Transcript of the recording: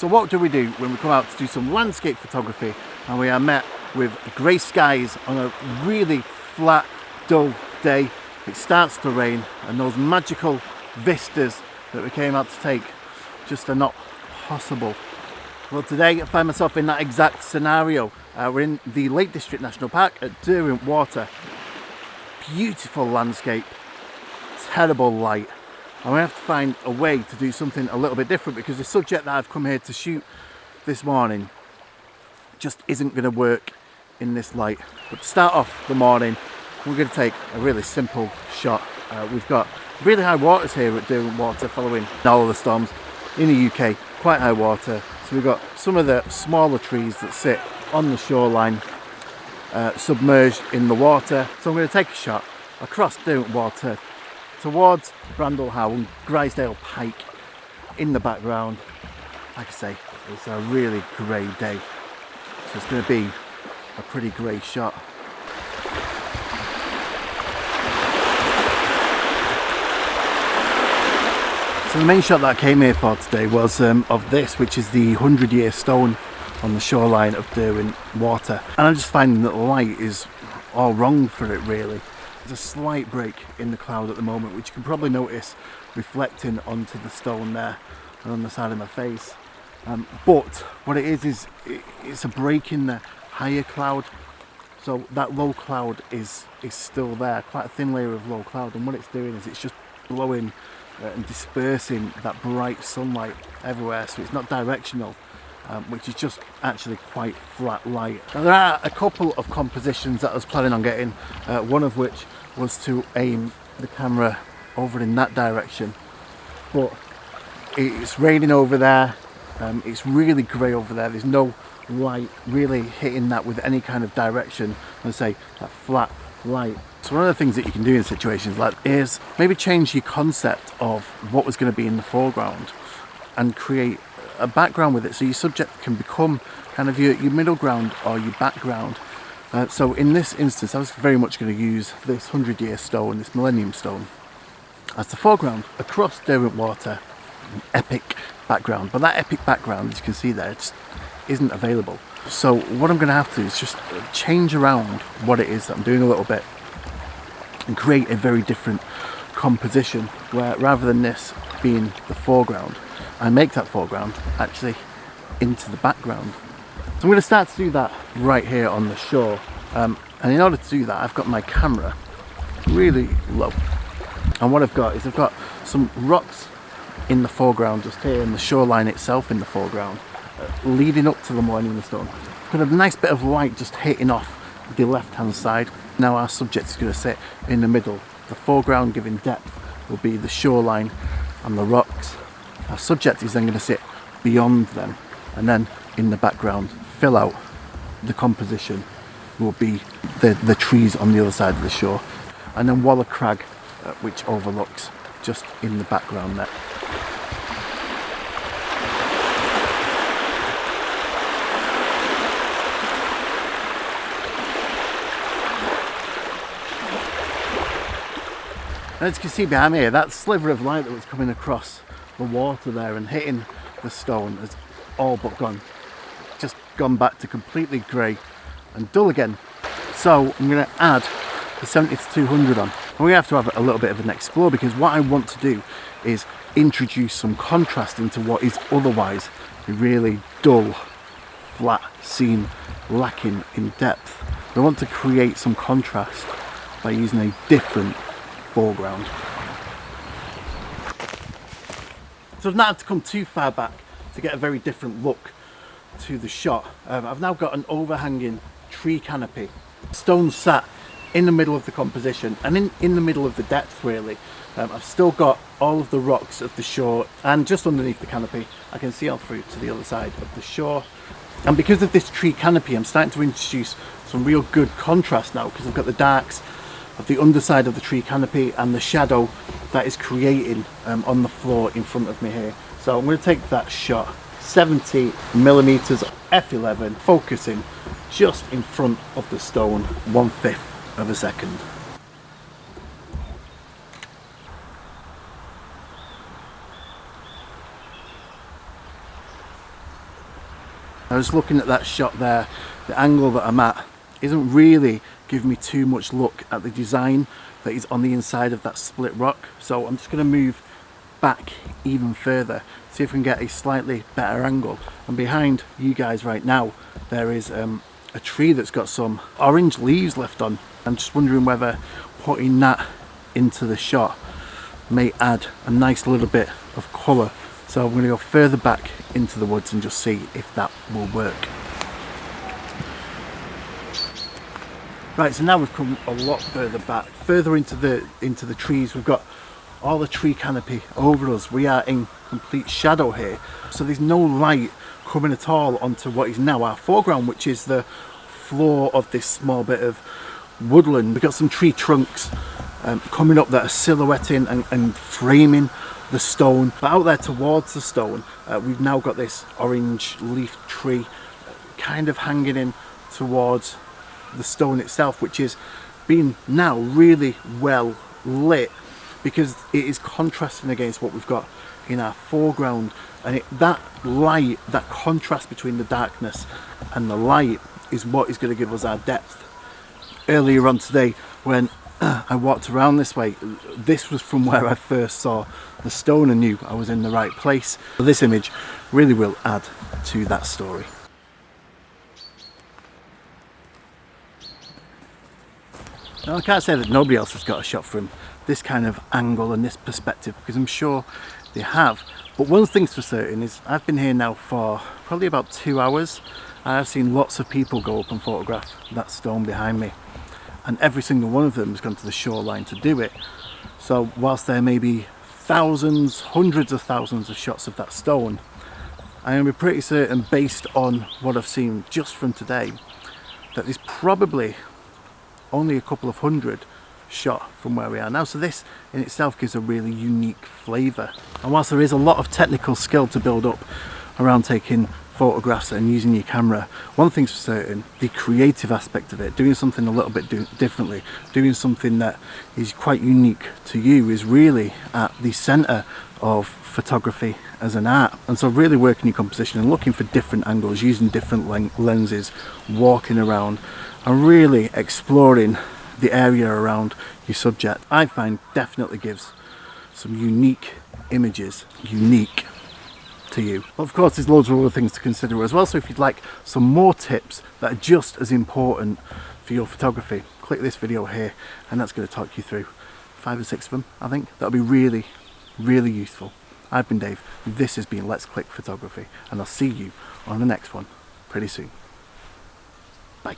So what do we do when we come out to do some landscape photography and we are met with grey skies on a really flat, dull day? It starts to rain and those magical vistas that we came out to take just are not possible. Well, today I find myself in that exact scenario. We're in the Lake District National Park at Derwentwater. Beautiful landscape, terrible light. And we have to find a way to do something a little bit different because the subject that I've come here to shoot this morning just isn't going to work in this light. But to start off the morning, we're going to take a really simple shot. We've got really high waters here at Derwentwater following all of the storms in the UK, quite high water. So we've got some of the smaller trees that sit on the shoreline, submerged in the water. So I'm going to take a shot across Derwentwater towards Brandlehow and Grisdale Pike in the background. Like I say, it's a really grey day, so it's going to be a pretty grey shot. So the main shot that I came here for today was of this, which is the 100-year stone on the shoreline of Derwentwater. And I'm just finding that the light is all wrong for it really. There's a slight break in the cloud at the moment, which you can probably notice reflecting onto the stone there and on the side of my face. But what it is it's a break in the higher cloud. So that low cloud is still there, quite a thin layer of low cloud. And what it's doing is it's just blowing and dispersing that bright sunlight everywhere. So it's not directional, which is just actually quite flat light. Now there are a couple of compositions that I was planning on getting, one of which was to aim the camera over in that direction, but it's raining over there, it's really grey over there, there's no light really hitting that with any kind of direction, let's say that flat light. So one of the things that you can do in situations like is maybe change your concept of what was going to be in the foreground and create a background with it, so your subject can become kind of your middle ground or your background. So in this instance I was very much going to use this 100-year stone, this Millennium Stone, as the foreground across Derwentwater. An epic background, but that epic background, as you can see there, just isn't available. So what I'm going to have to do is just change around what it is that I'm doing a little bit and create a very different composition where rather than this being the foreground, I make that foreground actually into the background. So I'm going to start to do that right here on the shore, and in order to do that I've got my camera really low, and what I've got is I've got some rocks in the foreground just here and the shoreline itself in the foreground, leading up to the Millennium Stone. Got a nice bit of light just hitting off the left hand side. Now our subject is going to sit in the middle. The foreground giving depth will be the shoreline and the rocks. Our subject is then going to sit beyond them, and then in the background, fill out the composition will be the trees on the other side of the shore, and then Waller Crag, which overlooks just in the background there. As you can see behind me here, that sliver of light that was coming across the water there and hitting the stone has all but gone. Just gone back to completely grey and dull again. So I'm going to add the 70 to 200 on. And we have to have a little bit of an explore, because what I want to do is introduce some contrast into what is otherwise a really dull, flat scene lacking in depth. I want to create some contrast by using a different foreground. So I've not had to come too far back to get a very different look to the shot. I've now got an overhanging tree canopy. Stone sat in the middle of the composition and in the middle of the depth really. I've still got all of the rocks of the shore, and just underneath the canopy I can see all through to the other side of the shore. And because of this tree canopy I'm starting to introduce some real good contrast now, because I've got the darks of the underside of the tree canopy and the shadow that is creating on the floor in front of me here. So I'm going to take that shot, 70mm f11, focusing just in front of the stone, 1/5 of a second. I was looking at that shot there, the angle that I'm at isn't really giving me too much look at the design that is on the inside of that split rock. So I'm just going to move back even further, see if we can get a slightly better angle. And behind you guys right now, there is a tree that's got some orange leaves left on. I'm just wondering whether putting that into the shot may add a nice little bit of colour. So I'm going to go further back into the woods and just see if that will work. Right, so now we've come a lot further back, further into the trees. We've got all the tree canopy over us. We are in complete shadow here, so there's no light coming at all onto what is now our foreground, which is the floor of this small bit of woodland. We've got some tree trunks coming up that are silhouetting and framing the stone, but out there towards the stone we've now got this orange leaf tree kind of hanging in towards the stone itself, which is being now really well lit because it is contrasting against what we've got in our foreground. And that light, that contrast between the darkness and the light, is what is going to give us our depth. Earlier on today, when I walked around this way, this was from where I first saw the stone and knew I was in the right place. So this image really will add to that story. Now I can't say that nobody else has got a shot from this kind of angle and this perspective, because I'm sure they have. But one thing's for certain is I've been here now for probably about 2 hours. I've seen lots of people go up and photograph that stone behind me, and every single one of them has gone to the shoreline to do it. So whilst there may be thousands, hundreds of thousands of shots of that stone, I am pretty certain, based on what I've seen just from today, that there's probably only a couple of hundred shot from where we are now. So this in itself gives a really unique flavour. And whilst there is a lot of technical skill to build up around taking photographs and using your camera, one thing's for certain: the creative aspect of it, doing something a little bit differently, doing something that is quite unique to you, is really at the centre of photography as an art. And so really working your composition and looking for different angles, using different lenses, walking around and really exploring the area around your subject, I find definitely gives some unique images, unique to you. But of course there's loads of other things to consider as well, so if you'd like some more tips that are just as important for your photography, click this video here and that's going to talk you through 5 or 6 of them. I think that'll be really, really useful. I've been Dave, this has been Let's Click Photography, and I'll see you on the next one pretty soon. Bye.